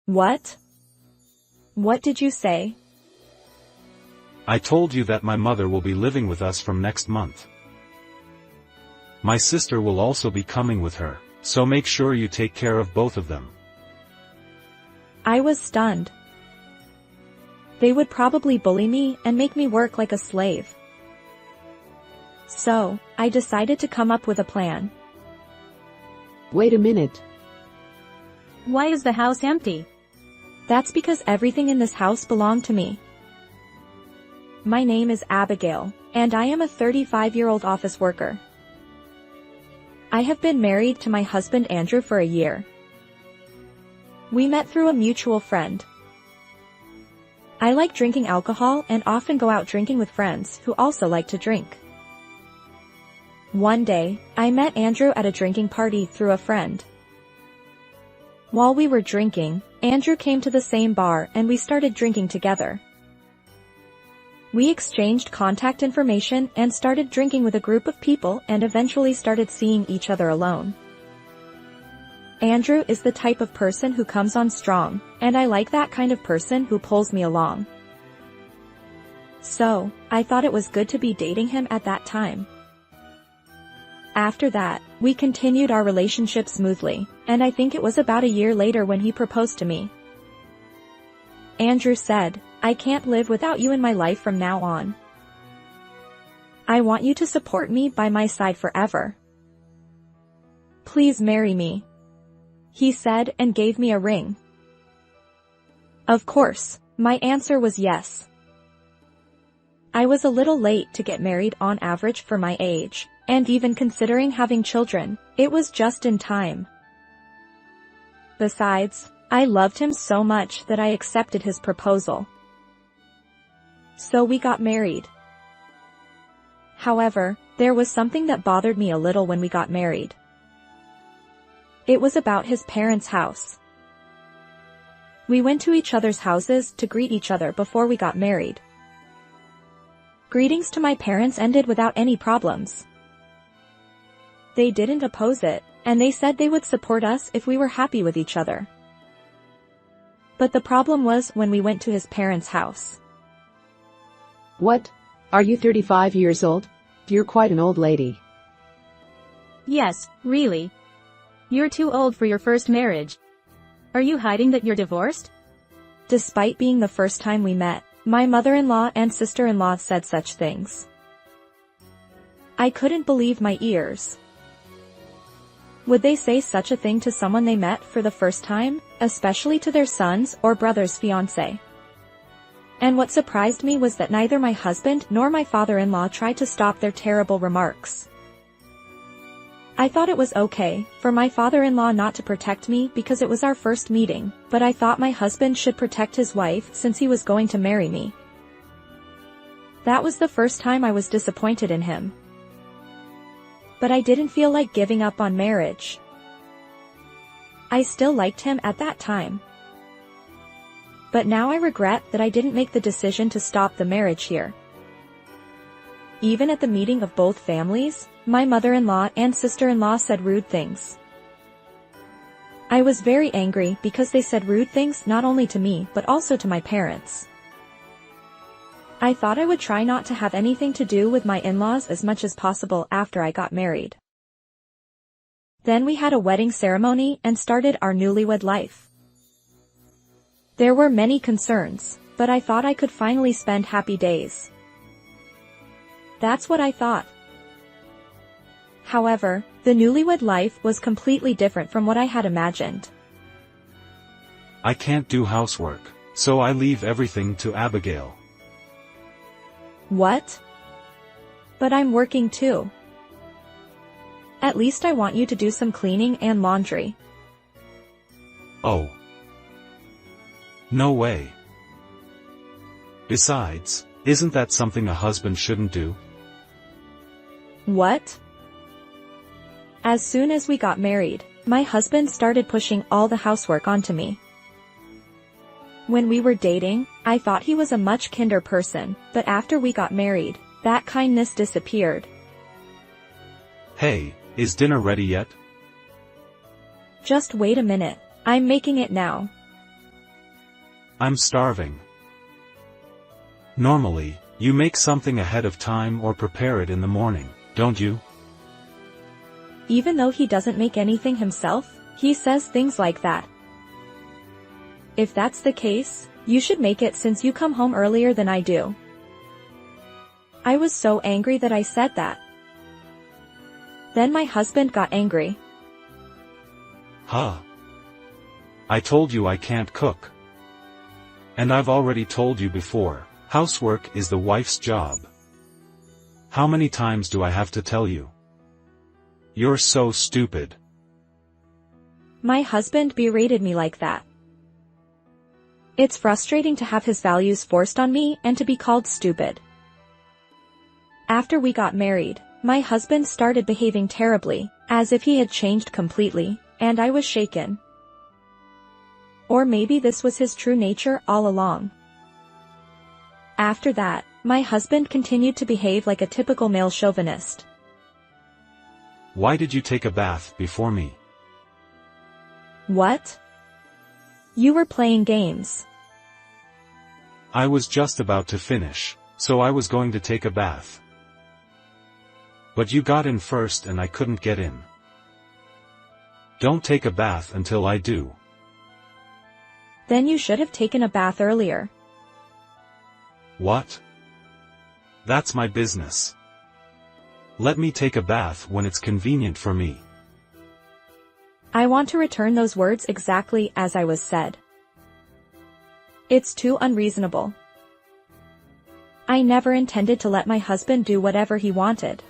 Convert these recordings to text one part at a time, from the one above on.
What? What did you say? I told you that my mother will be living with us from next month. My sister will also be coming with her, so make sure you take care of both of them. I was stunned. They would probably bully me and make me work like a slave. So, I decided to come up with a plan. Wait a minute. Why is the house empty? That's because everything in this house belonged to me. My name is Abigail, and I am a 35-year-old office worker. I have been married to my husband Andrew for a year. We met through a mutual friend. I like drinking alcohol and often go out drinking with friends who also like to drink. One day, I met Andrew at a drinking party through a friend. While we were drinking, Andrew came to the same bar and we started drinking together. We exchanged contact information and started drinking with a group of people and eventually started seeing each other alone. Andrew is the type of person who comes on strong, and I like that kind of person who pulls me along. So, I thought it was good to be dating him at that time. After that, we continued our relationship smoothly, and I think it was about a year later when he proposed to me. Andrew said, "I can't live without you in my life from now on. I want you to support me by my side forever. Please marry me," he said and gave me a ring. Of course, my answer was yes. I was a little late to get married on average for my age, and even considering having children, it was just in time. Besides, I loved him so much that I accepted his proposal. So we got married. However, there was something that bothered me a little when we got married. It was about his parents' house. We went to each other's houses to greet each other before we got married. Greetings to my parents ended without any problems. They didn't oppose it, and they said they would support us if we were happy with each other. But the problem was when we went to his parents' house. What? Are you 35 years old? You're quite an old lady. Yes, really. You're too old for your first marriage. Are you hiding that you're divorced? Despite being the first time we met, my mother-in-law and sister-in-law said such things. I couldn't believe my ears. Would they say such a thing to someone they met for the first time, especially to their son's or brother's fiancé? And what surprised me was that neither my husband nor my father-in-law tried to stop their terrible remarks. I thought it was okay for my father-in-law not to protect me because it was our first meeting, but I thought my husband should protect his wife since he was going to marry me. That was the first time I was disappointed in him. But I didn't feel like giving up on marriage. I still liked him at that time. But now I regret that I didn't make the decision to stop the marriage here. Even at the meeting of both families, my mother-in-law and sister-in-law said rude things. I was very angry because they said rude things not only to me but also to my parents. I thought I would try not to have anything to do with my in-laws as much as possible after I got married. Then we had a wedding ceremony and started our newlywed life. There were many concerns, but I thought I could finally spend happy days. That's what I thought. However, the newlywed life was completely different from what I had imagined. I can't do housework, so I leave everything to Abigail. What? But I'm working too. At least I want you to do some cleaning and laundry. Oh. No way. Besides, isn't that something a husband shouldn't do? What? As soon as we got married, my husband started pushing all the housework onto me. When we were dating, I thought he was a much kinder person, but after we got married, that kindness disappeared. Hey, is dinner ready yet? Just wait a minute, I'm making it now. I'm starving. Normally, you make something ahead of time or prepare it in the morning, don't you? Even though he doesn't make anything himself, he says things like that. If that's the case, you should make it since you come home earlier than I do. I was so angry that I said that. Then my husband got angry. Huh? I told you I can't cook. And I've already told you before, housework is the wife's job. How many times do I have to tell you? You're so stupid. My husband berated me like that. It's frustrating to have his values forced on me and to be called stupid. After we got married, my husband started behaving terribly, as if he had changed completely, and I was shaken. Or maybe this was his true nature all along. After that, my husband continued to behave like a typical male chauvinist. Why did you take a bath before me? What? You were playing games. I was just about to finish, so I was going to take a bath. But you got in first and I couldn't get in. Don't take a bath until I do. Then you should have taken a bath earlier. What? That's my business. Let me take a bath when it's convenient for me. I want to return those words exactly as I was said. It's too unreasonable. I never intended to let my husband do whatever he wanted.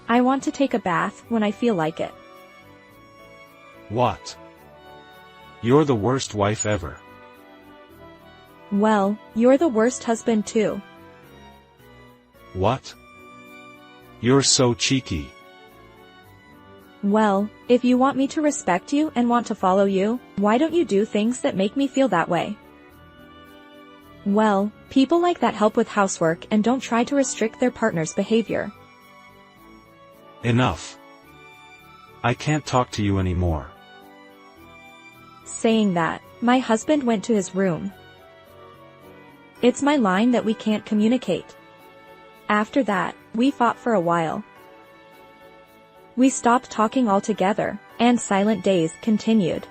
I want to take a bath when I feel like it. What? You're the worst wife ever. Well, you're the worst husband too. What? You're so cheeky. Well, if you want me to respect you and want to follow you, why don't you do things that make me feel that way? Well, people like that help with housework and don't try to restrict their partner's behavior. Enough. I can't talk to you anymore. Saying that, my husband went to his room. It's my line that we can't communicate. After that, we fought for a while. We stopped talking altogether, and silent days continued.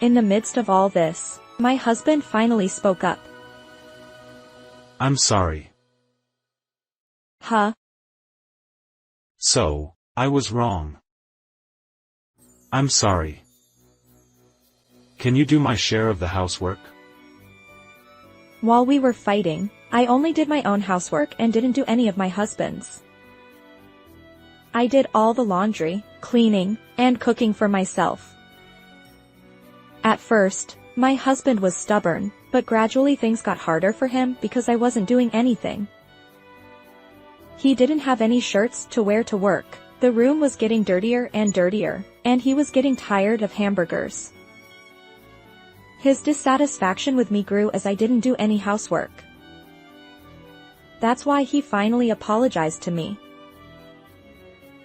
In the midst of all this, my husband finally spoke up. I'm sorry. Huh? So, I was wrong. I'm sorry. Can you do my share of the housework? While we were fighting, I only did my own housework and didn't do any of my husband's. I did all the laundry, cleaning, and cooking for myself. At first, my husband was stubborn, but gradually things got harder for him because I wasn't doing anything. He didn't have any shirts to wear to work, the room was getting dirtier, and he was getting tired of hamburgers. His dissatisfaction with me grew as I didn't do any housework. That's why he finally apologized to me.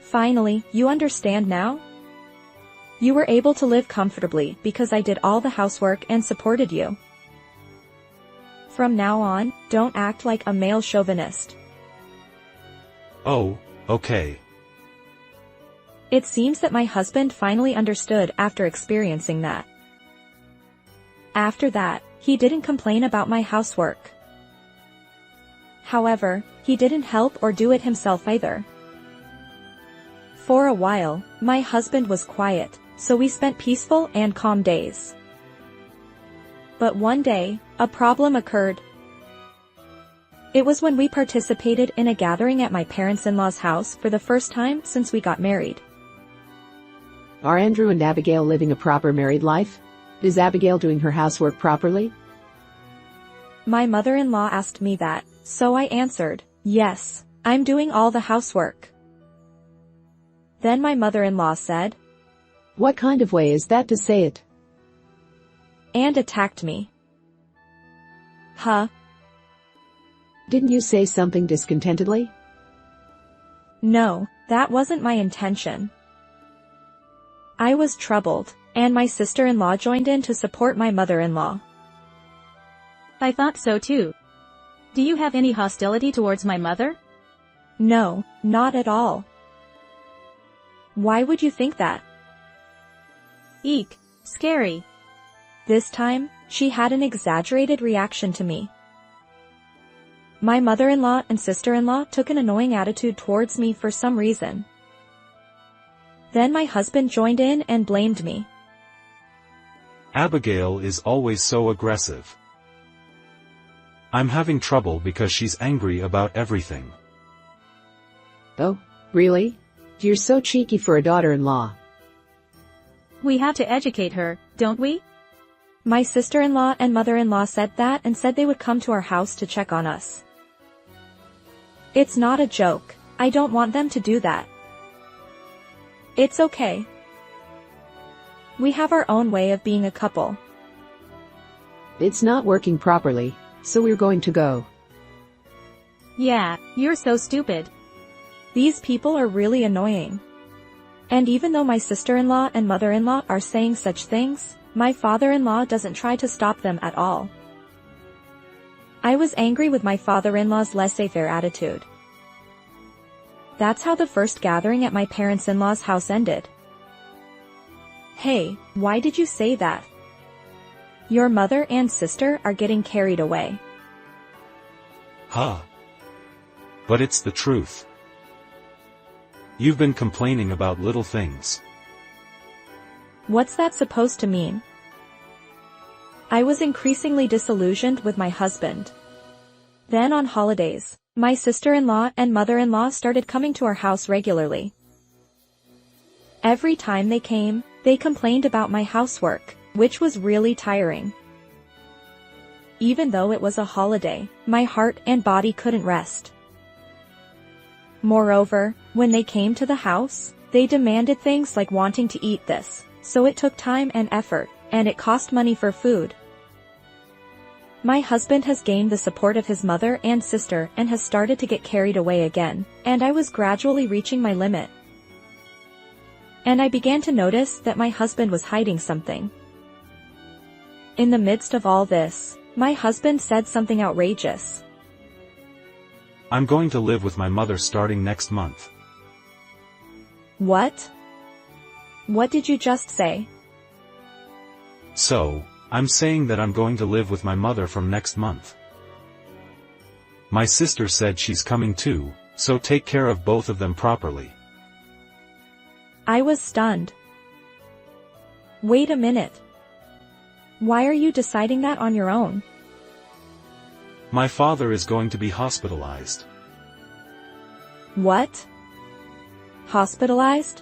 Finally, you understand now? You were able to live comfortably because I did all the housework and supported you. From now on, don't act like a male chauvinist. Oh, okay. It seems that my husband finally understood after experiencing that. After that, he didn't complain about my housework. However, he didn't help or do it himself either. For a while, my husband was quiet, so we spent peaceful and calm days. But one day, a problem occurred. It was when we participated in a gathering at my parents-in-law's house for the first time since we got married. Are Andrew and Abigail living a proper married life? Is Abigail doing her housework properly? My mother-in-law asked me that, so I answered, yes, I'm doing all the housework. Then my mother-in-law said, What kind of way is that to say it? And attacked me. Huh? Didn't you say something discontentedly? No, that wasn't my intention. I was troubled, and my sister-in-law joined in to support my mother-in-law. I thought so too. Do you have any hostility towards my mother? No, not at all. Why would you think that? Eek, scary. This time, she had an exaggerated reaction to me. My mother-in-law and sister-in-law took an annoying attitude towards me for some reason. Then my husband joined in and blamed me. Abigail is always so aggressive. I'm having trouble because she's angry about everything. Oh, really? You're so cheeky for a daughter-in-law. We have to educate her, don't we? My sister-in-law and mother-in-law said that and said they would come to our house to check on us. It's not a joke. I don't want them to do that. It's okay. We have our own way of being a couple. It's not working properly, so we're going to go. Yeah, you're so stupid. These people are really annoying. And even though my sister-in-law and mother-in-law are saying such things, my father-in-law doesn't try to stop them at all. I was angry with my father-in-law's laissez-faire attitude. That's how the first gathering at my parents-in-law's house ended. Hey, why did you say that? Your mother and sister are getting carried away. Huh. But it's the truth. You've been complaining about little things. What's that supposed to mean? I was increasingly disillusioned with my husband. Then on holidays, my sister-in-law and mother-in-law started coming to our house regularly. Every time they came, they complained about my housework, which was really tiring. Even though it was a holiday, my heart and body couldn't rest. Moreover, when they came to the house, they demanded things like wanting to eat this, so it took time and effort, and it cost money for food. My husband has gained the support of his mother and sister and has started to get carried away again, and I was gradually reaching my limit. And I began to notice that my husband was hiding something. In the midst of all this, my husband said something outrageous. I'm going to live with my mother starting next month. What? What did you just say? So, I'm saying that I'm going to live with my mother from next month. My sister said she's coming too, so take care of both of them properly. I was stunned. Wait a minute. Why are you deciding that on your own? My father is going to be hospitalized. What? Hospitalized?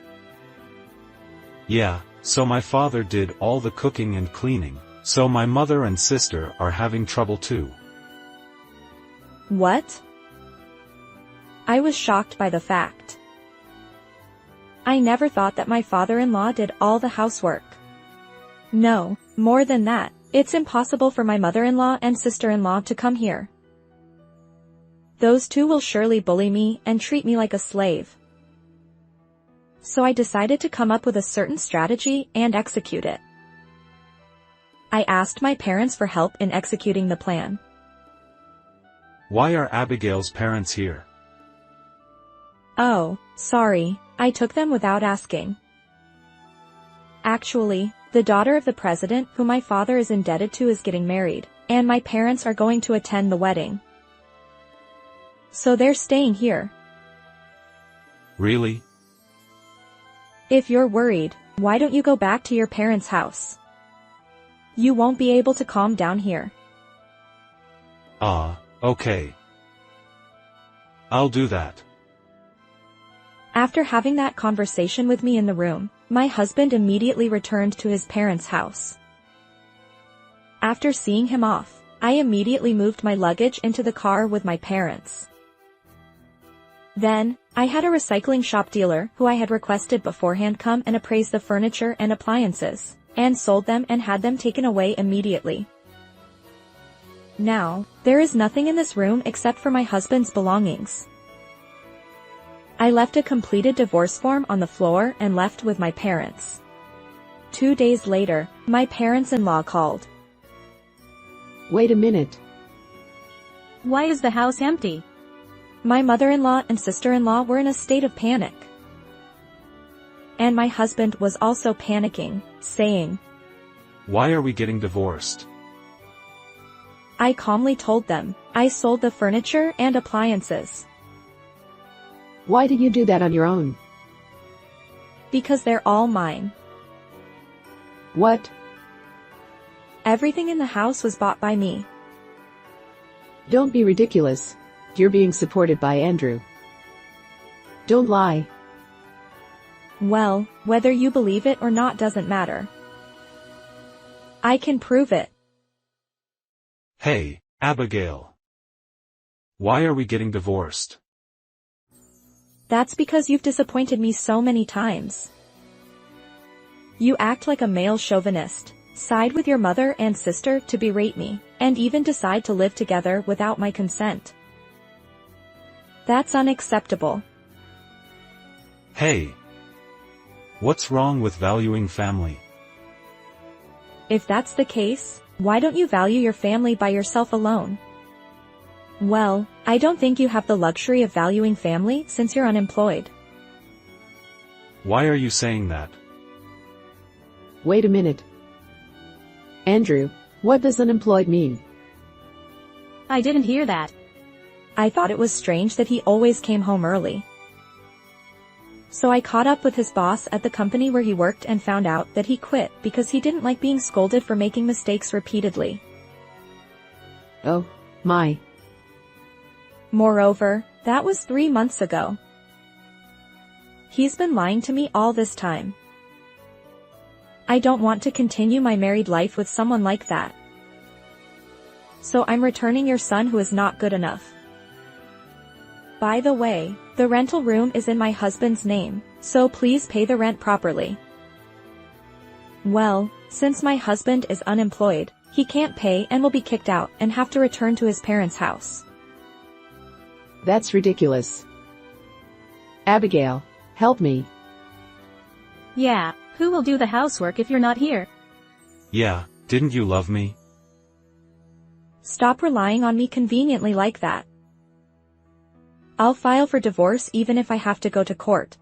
Yeah, so my father did all the cooking and cleaning, so my mother and sister are having trouble too. What? I was shocked by the fact. I never thought that my father-in-law did all the housework. No, more than that, it's impossible for my mother-in-law and sister-in-law to come here. Those two will surely bully me and treat me like a slave. So I decided to come up with a certain strategy and execute it. I asked my parents for help in executing the plan. Why are Abigail's parents here? Oh, sorry, I took them without asking. Actually, the daughter of the president who my father is indebted to is getting married, and my parents are going to attend the wedding. So they're staying here. Really? If you're worried, why don't you go back to your parents' house? You won't be able to calm down here. Okay. I'll do that. After having that conversation with me in the room, my husband immediately returned to his parents' house. After seeing him off, I immediately moved my luggage into the car with my parents. Then, I had a recycling shop dealer who I had requested beforehand come and appraise the furniture and appliances, and sold them and had them taken away immediately. Now, there is nothing in this room except for my husband's belongings. I left a completed divorce form on the floor and left with my parents. 2 days later, my parents-in-law called. Wait a minute. Why is the house empty? My mother-in-law and sister-in-law were in a state of panic. And my husband was also panicking, saying, "Why are we getting divorced?" I calmly told them, I sold the furniture and appliances. Why did you do that on your own? Because they're all mine. What? Everything in the house was bought by me. Don't be ridiculous. You're being supported by Andrew. Don't lie. Well, whether you believe it or not doesn't matter. I can prove it. Hey, Abigail. Why are we getting divorced? That's because you've disappointed me so many times. You act like a male chauvinist, side with your mother and sister to berate me, and even decide to live together without my consent. That's unacceptable. Hey. What's wrong with valuing family? If that's the case, why don't you value your family by yourself alone? Well, I don't think you have the luxury of valuing family since you're unemployed. Why are you saying that? Wait a minute. Andrew, what does unemployed mean? I didn't hear that. I thought it was strange that he always came home early. So I caught up with his boss at the company where he worked and found out that he quit because he didn't like being scolded for making mistakes repeatedly. Oh, my. Moreover, that was 3 months ago. He's been lying to me all this time. I don't want to continue my married life with someone like that. So I'm returning your son who is not good enough. By the way, the rental room is in my husband's name, so please pay the rent properly. Well, since my husband is unemployed, he can't pay and will be kicked out and have to return to his parents' house. That's ridiculous. Abigail, help me. Yeah, who will do the housework if you're not here? Yeah, didn't you love me? Stop relying on me conveniently like that. I'll file for divorce even if I have to go to court.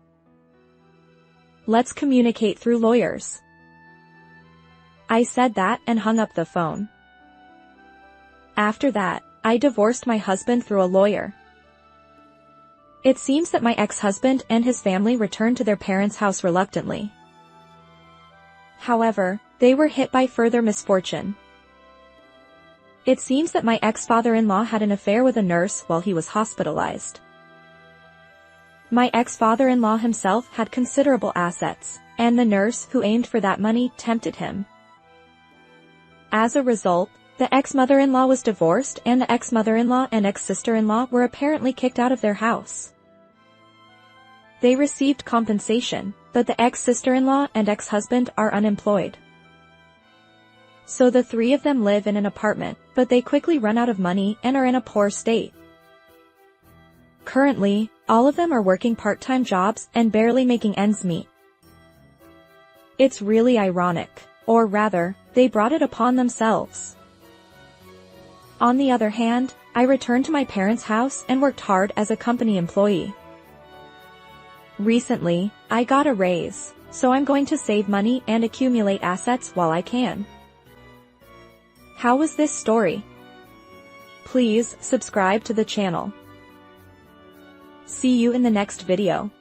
Let's communicate through lawyers. I said that and hung up the phone. After that, I divorced my husband through a lawyer. It seems that my ex-husband and his family returned to their parents' house reluctantly. However, they were hit by further misfortune. It seems that my ex-father-in-law had an affair with a nurse while he was hospitalized. My ex-father-in-law himself had considerable assets, and the nurse who aimed for that money tempted him. As a result, the ex-mother-in-law was divorced and the ex-mother-in-law and ex-sister-in-law were apparently kicked out of their house. They received compensation, but the ex-sister-in-law and ex-husband are unemployed. So the three of them live in an apartment, but they quickly run out of money and are in a poor state. Currently, all of them are working part-time jobs and barely making ends meet. It's really ironic, or rather, they brought it upon themselves. On the other hand, I returned to my parents' house and worked hard as a company employee. Recently, I got a raise, so I'm going to save money and accumulate assets while I can. How was this story? Please subscribe to the channel. See you in the next video.